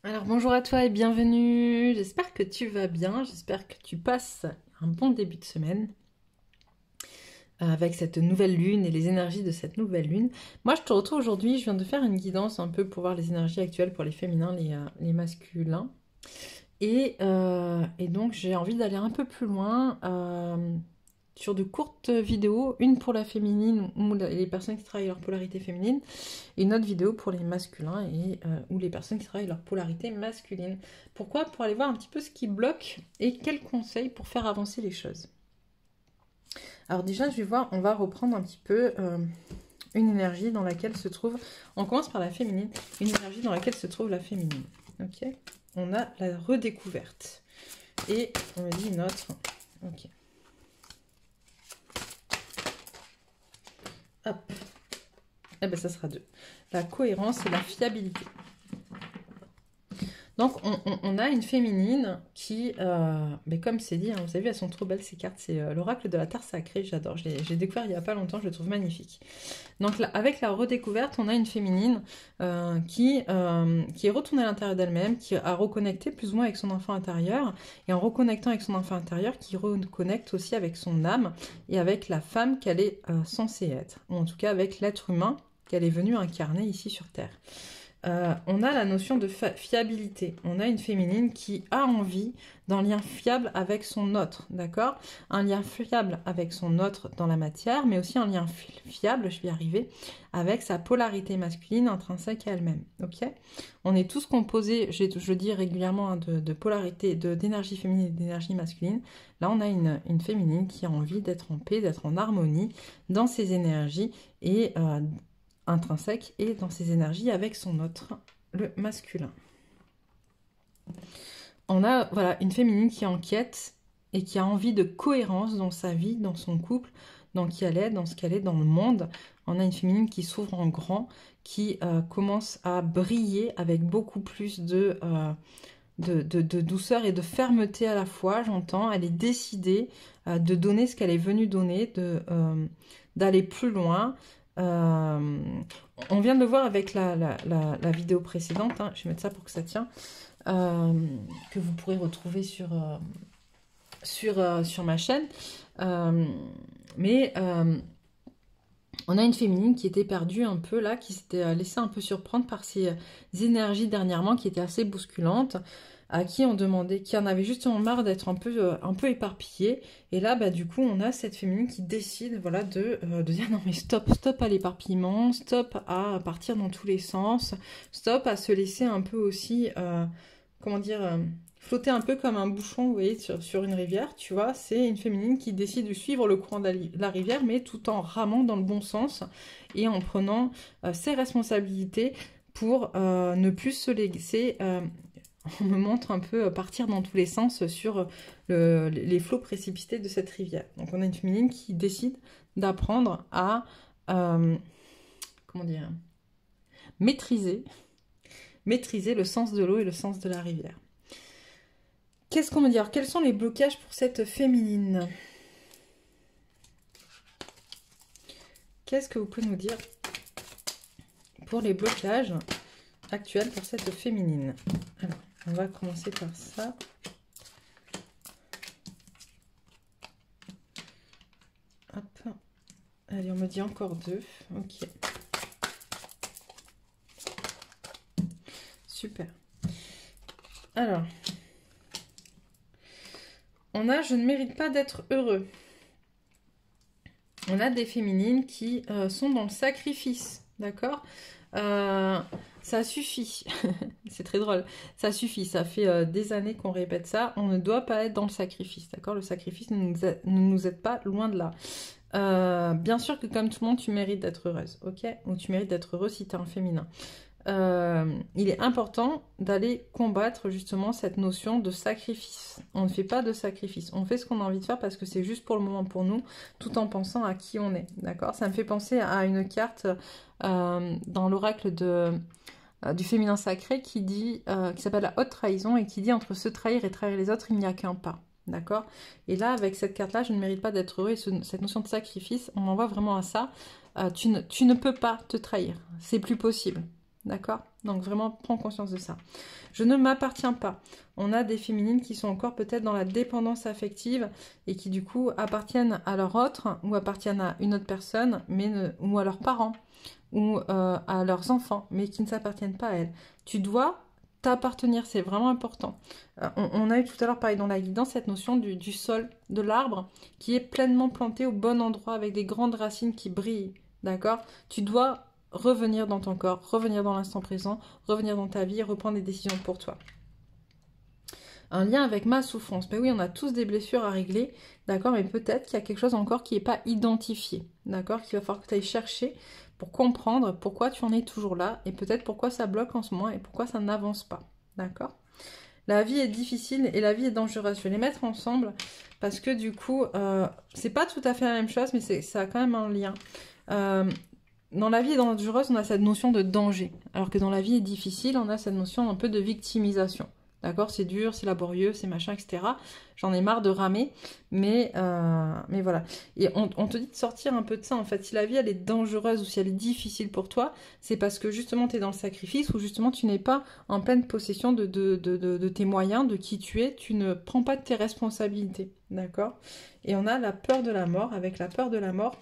Alors bonjour à toi et bienvenue, j'espère que tu vas bien, j'espère que tu passes un bon début de semaine avec cette nouvelle lune et les énergies de cette nouvelle lune. Moi je te retrouve aujourd'hui, je viens de faire une guidance un peu pour voir les énergies actuelles pour les féminins, les masculins. Et donc j'ai envie d'aller un peu plus loin sur de courtes vidéos, une pour la féminine ou les personnes qui travaillent leur polarité féminine, et une autre vidéo pour les masculins ou les personnes qui travaillent leur polarité masculine. Pourquoi? Pour aller voir un petit peu ce qui bloque et quels conseils pour faire avancer les choses. Alors déjà, je vais voir, on va reprendre un petit peu une énergie dans laquelle se trouve, on commence par la féminine, une énergie dans laquelle se trouve la féminine. Ok, on a la redécouverte. Et on me dit une autre. Ok. Hop. Eh ben ça sera 2. La cohérence et la fiabilité. Donc on a une féminine qui, mais comme c'est dit, hein, vous avez vu, elles sont trop belles ces cartes. C'est l'oracle de la terre sacrée, j'adore. J'ai découvert il n'y a pas longtemps, je le trouve magnifique. Donc là, avec la redécouverte, on a une féminine qui est retournée à l'intérieur d'elle-même, qui a reconnecté plus ou moins avec son enfant intérieur, et en reconnectant avec son enfant intérieur, qui reconnecte aussi avec son âme et avec la femme qu'elle est censée être, ou en tout cas avec l'être humain qu'elle est venue incarner ici sur Terre. On a la notion de fiabilité. On a une féminine qui a envie d'un lien fiable avec son autre, d'accord? Un lien fiable avec son autre dans la matière, mais aussi un lien fiable, je vais y arriver, avec sa polarité masculine intrinsèque à elle-même, ok? On est tous composés, je dis régulièrement, hein, de polarité, d'énergie féminine et d'énergie masculine. Là, on a une féminine qui a envie d'être en paix, d'être en harmonie dans ses énergies et intrinsèque et dans ses énergies avec son autre, le masculin. On a voilà une féminine qui est en quête et qui a envie de cohérence dans sa vie, dans son couple, dans qui elle est, dans ce qu'elle est dans le monde. On a une féminine qui s'ouvre en grand, qui commence à briller avec beaucoup plus de douceur et de fermeté à la fois, j'entends. Elle est décidée de donner ce qu'elle est venue donner, d'aller plus loin. On vient de le voir avec la vidéo précédente, hein. Je vais mettre ça pour que ça tient, que vous pourrez retrouver sur ma chaîne. On a une féminine qui était perdue un peu là, qui s'était laissée un peu surprendre par ces énergies dernièrement qui étaient assez bousculantes, à qui on demandait, qui en avait justement marre d'être un peu éparpillée. Et là, bah, du coup, on a cette féminine qui décide voilà, de dire non mais stop à l'éparpillement, stop à partir dans tous les sens, stop à se laisser un peu aussi, comment dire, flotter un peu comme un bouchon, vous voyez, sur une rivière, tu vois. C'est une féminine qui décide de suivre le courant de la rivière, mais tout en ramant dans le bon sens et en prenant ses responsabilités pour ne plus se laisser... on me montre un peu partir dans tous les sens sur les flots précipités de cette rivière. Donc on a une féminine qui décide d'apprendre à comment dire, maîtriser le sens de l'eau et le sens de la rivière. Qu'est-ce qu'on me dit? Alors, quels sont les blocages pour cette féminine? Qu'est-ce que vous pouvez nous dire pour les blocages actuels pour cette féminine? Alors, on va commencer par ça. Hop. Allez, on me dit encore 2. Ok. Super. Alors, on a « je ne mérite pas d'être heureux ». On a des féminines qui sont dans le sacrifice, d'accord? Ça suffit, c'est très drôle, ça suffit, ça fait des années qu'on répète ça, on ne doit pas être dans le sacrifice, d'accord? Le sacrifice ne nous aide pas, loin de là. Bien sûr que comme tout le monde, tu mérites d'être heureuse, ok? Ou tu mérites d'être heureux si tu es un féminin. Il est important d'aller combattre justement cette notion de sacrifice. On ne fait pas de sacrifice, on fait ce qu'on a envie de faire parce que c'est juste pour le moment pour nous, tout en pensant à qui on est, d'accord? Ça me fait penser à une carte dans l'oracle du féminin sacré qui dit, qui s'appelle la haute trahison et qui dit entre se trahir et trahir les autres, il n'y a qu'un pas. D'accord? Et là, avec cette carte-là, je ne mérite pas d'être heureux. Et cette notion de sacrifice, on envoie vraiment à ça. Tu ne peux pas te trahir. C'est plus possible. D'accord? Donc vraiment, prends conscience de ça. Je ne m'appartiens pas. On a des féminines qui sont encore peut-être dans la dépendance affective et qui du coup appartiennent à leur autre ou appartiennent à une autre personne, ou à leurs parents ou à leurs enfants, mais qui ne s'appartiennent pas à elles. Tu dois t'appartenir, c'est vraiment important. On a eu tout à l'heure, pareil, dans la guidance, cette notion du sol, de l'arbre, qui est pleinement planté au bon endroit, avec des grandes racines qui brillent, d'accord? Tu dois revenir dans ton corps, revenir dans l'instant présent, revenir dans ta vie et reprendre des décisions pour toi. Un lien avec ma souffrance. Ben oui, on a tous des blessures à régler, d'accord? Mais peut-être qu'il y a quelque chose encore qui n'est pas identifié, d'accord? Qu'il va falloir que tu ailles chercher pour comprendre pourquoi tu en es toujours là et peut-être pourquoi ça bloque en ce moment et pourquoi ça n'avance pas, d'accord? La vie est difficile et la vie est dangereuse. Je vais les mettre ensemble parce que du coup, c'est pas tout à fait la même chose, mais ça a quand même un lien. Dans la vie est dangereuse, on a cette notion de danger, alors que dans la vie est difficile, on a cette notion un peu de victimisation. D'accord, c'est dur, c'est laborieux, c'est machin, etc. J'en ai marre de ramer, mais voilà. Et on te dit de sortir un peu de ça, en fait. Si la vie, elle est dangereuse ou si elle est difficile pour toi, c'est parce que justement, tu es dans le sacrifice ou justement, tu n'es pas en pleine possession de tes moyens, de qui tu es. Tu ne prends pas de tes responsabilités, d'accord? Et on a la peur de la mort. Avec la peur de la mort,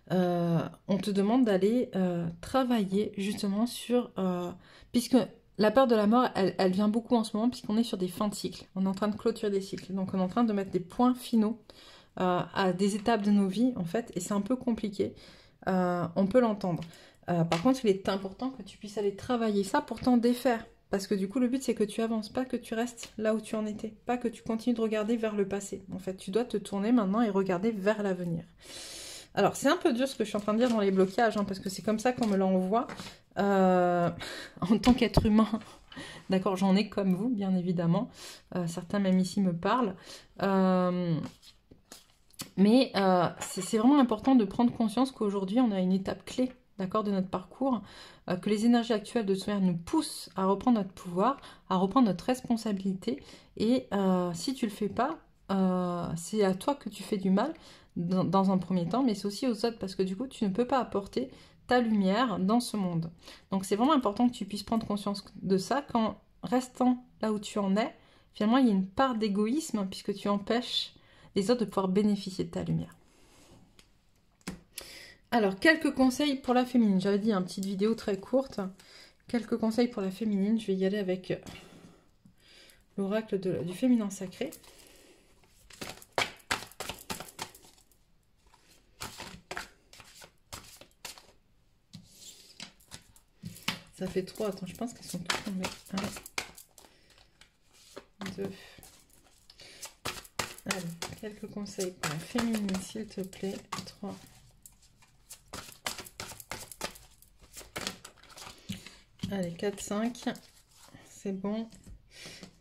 on te demande d'aller travailler justement sur... puisque... La peur de la mort, elle vient beaucoup en ce moment puisqu'on est sur des fins de cycle. On est en train de clôturer des cycles. Donc on est en train de mettre des points finaux à des étapes de nos vies, en fait. Et c'est un peu compliqué. On peut l'entendre. Par contre, il est important que tu puisses aller travailler ça pour t'en défaire. Parce que du coup, le but, c'est que tu avances, pas que tu restes là où tu en étais. Pas que tu continues de regarder vers le passé. En fait, tu dois te tourner maintenant et regarder vers l'avenir. Alors, c'est un peu dur ce que je suis en train de dire dans les blocages, hein, parce que c'est comme ça qu'on me l'envoie. En tant qu'être humain, d'accord, j'en ai comme vous, bien évidemment. Certains même ici me parlent. Mais c'est vraiment important de prendre conscience qu'aujourd'hui, on a une étape clé, d'accord, de notre parcours, que les énergies actuelles de Sphère nous poussent à reprendre notre pouvoir, à reprendre notre responsabilité. Et si tu le fais pas, c'est à toi que tu fais du mal dans un premier temps, mais c'est aussi aux autres, parce que du coup, tu ne peux pas apporter ta lumière dans ce monde. Donc c'est vraiment important que tu puisses prendre conscience de ça, qu'en restant là où tu en es, finalement il y a une part d'égoïsme puisque tu empêches les autres de pouvoir bénéficier de ta lumière. Alors, quelques conseils pour la féminine. J'avais dit une petite vidéo très courte. Quelques conseils pour la féminine. Je vais y aller avec l'oracle du féminin sacré. Ça fait 3. Attends, je pense qu'elles sont toutes tombées. 1, 2. Allez, quelques conseils pour la féminine, s'il te plaît. 3. Allez, 4, 5. C'est bon.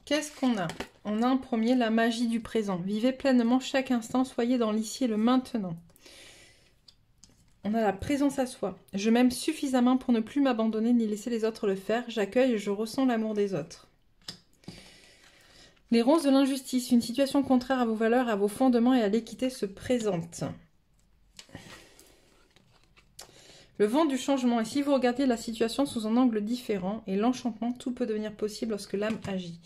Qu'est-ce qu'on a? On a en premier la magie du présent. Vivez pleinement chaque instant, soyez dans l'ici et le maintenant. On a la présence à soi. Je m'aime suffisamment pour ne plus m'abandonner ni laisser les autres le faire. J'accueille et je ressens l'amour des autres. Les ronces de l'injustice. Une situation contraire à vos valeurs, à vos fondements et à l'équité se présente. Le vent du changement. Et si vous regardez la situation sous un angle différent et l'enchantement, tout peut devenir possible lorsque l'âme agit.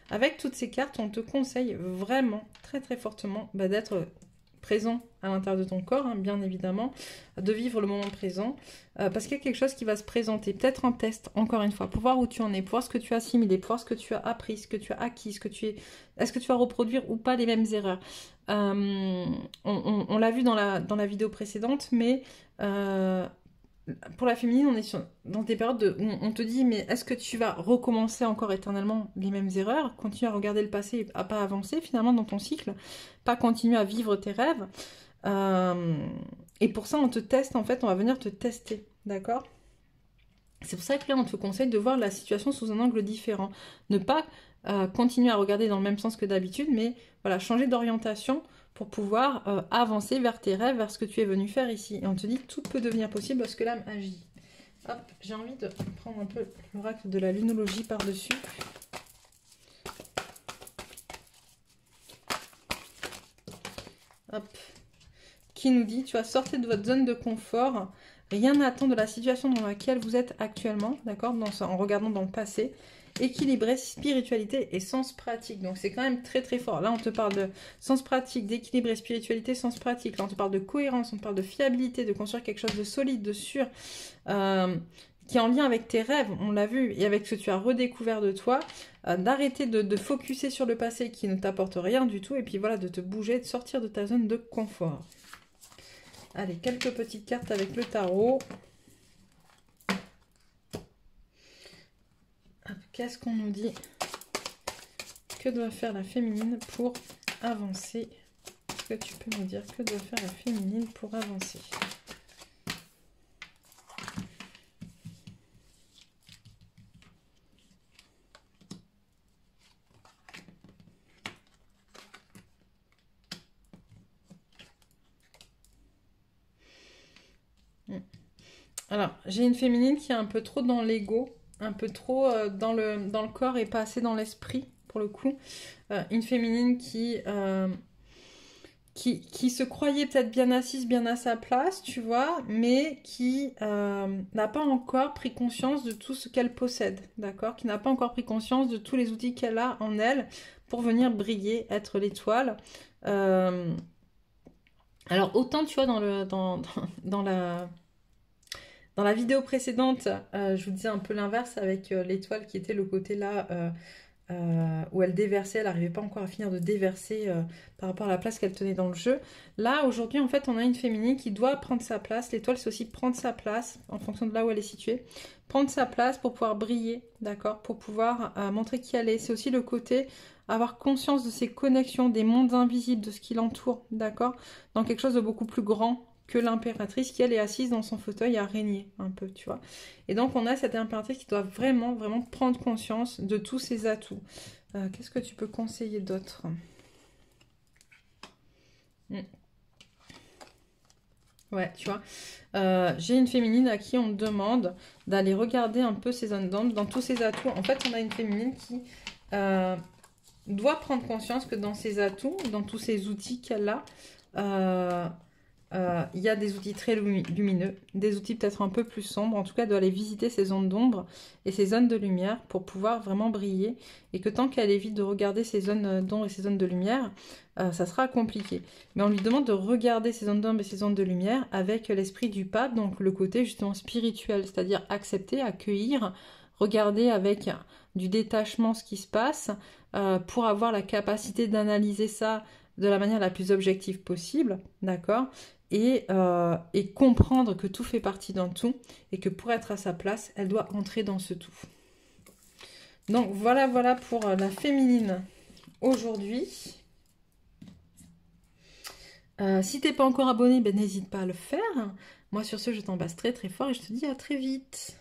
Avec toutes ces cartes, on te conseille vraiment, très très fortement, d'être présent à l'intérieur de ton corps, hein, bien évidemment, de vivre le moment présent, parce qu'il y a quelque chose qui va se présenter, peut-être un test, encore une fois, pour voir où tu en es, pour voir ce que tu as assimilé, pour voir ce que tu as appris, ce que tu as acquis, ce que tu es... Est-ce que tu vas reproduire ou pas les mêmes erreurs? On l'a vu dans la vidéo précédente, mais... pour la féminine, on est dans des périodes où on te dit, mais est-ce que tu vas recommencer encore éternellement les mêmes erreurs, continuer à regarder le passé, à pas avancer finalement dans ton cycle, pas continuer à vivre tes rêves. Et pour ça, on te teste, en fait, on va venir te tester, d'accord? C'est pour ça que là, on te conseille de voir la situation sous un angle différent. Ne pas continuer à regarder dans le même sens que d'habitude, mais voilà, changer d'orientation pour pouvoir avancer vers tes rêves, vers ce que tu es venu faire ici. Et on te dit tout peut devenir possible lorsque l'âme agit. Hop, j'ai envie de prendre un peu l'oracle de la lunologie par-dessus. Hop. Qui nous dit, tu vas sortir de votre zone de confort, Rien n'attend de la situation dans laquelle vous êtes actuellement, d'accord, en regardant dans le passé. Équilibré, spiritualité et sens pratique. Donc c'est quand même très très fort. Là on te parle de sens pratique, d'équilibré, spiritualité, sens pratique. Là on te parle de cohérence, on te parle de fiabilité, de construire quelque chose de solide, de sûr, qui est en lien avec tes rêves, on l'a vu, et avec ce que tu as redécouvert de toi, d'arrêter de focuser sur le passé qui ne t'apporte rien du tout, et puis voilà, de te bouger, de sortir de ta zone de confort. Allez, quelques petites cartes avec le tarot. Qu'est-ce qu'on nous dit? Que doit faire la féminine pour avancer? Est-ce que tu peux me dire que doit faire la féminine pour avancer? Alors, j'ai une féminine qui est un peu trop dans l'ego, un peu trop dans le corps et pas assez dans l'esprit, pour le coup. Une féminine qui se croyait peut-être bien assise, bien à sa place, tu vois, mais qui n'a pas encore pris conscience de tout ce qu'elle possède, d'accord? Qui n'a pas encore pris conscience de tous les outils qu'elle a en elle pour venir briller, être l'étoile. Alors, autant, tu vois, dans la vidéo précédente, je vous disais un peu l'inverse avec l'étoile qui était le côté là où elle déversait, elle n'arrivait pas encore à finir de déverser par rapport à la place qu'elle tenait dans le jeu. Là, aujourd'hui, en fait, on a une féminine qui doit prendre sa place. L'étoile, c'est aussi prendre sa place en fonction de là où elle est située. Prendre sa place pour pouvoir briller, d'accord? Pour pouvoir montrer qui elle est. C'est aussi le côté avoir conscience de ses connexions, des mondes invisibles, de ce qui l'entoure, d'accord? Dans quelque chose de beaucoup plus grand que l'impératrice qui, elle, est assise dans son fauteuil à régner un peu, tu vois. Et donc, on a cette impératrice qui doit vraiment, vraiment prendre conscience de tous ses atouts. Qu'est-ce que tu peux conseiller d'autre? Ouais, tu vois. J'ai une féminine à qui on demande d'aller regarder un peu ses zones d'ombre, dans tous ses atouts. En fait, on a une féminine qui doit prendre conscience que dans ses atouts, dans tous ses outils qu'elle a, il y a des outils très lumineux, des outils peut-être un peu plus sombres. En tout cas, elle doit aller visiter ces zones d'ombre et ces zones de lumière pour pouvoir vraiment briller. Et que tant qu'elle évite de regarder ces zones d'ombre et ces zones de lumière, ça sera compliqué. Mais on lui demande de regarder ces zones d'ombre et ces zones de lumière avec l'esprit du pape, donc le côté justement spirituel, c'est-à-dire accepter, accueillir, regarder avec du détachement ce qui se passe pour avoir la capacité d'analyser ça de la manière la plus objective possible, d'accord, et comprendre que tout fait partie d'un tout et que pour être à sa place, elle doit entrer dans ce tout. Donc voilà pour la féminine aujourd'hui. Si t'es pas encore abonné, ben, n'hésite pas à le faire. Moi sur ce, je t'embrasse très très fort et je te dis à très vite.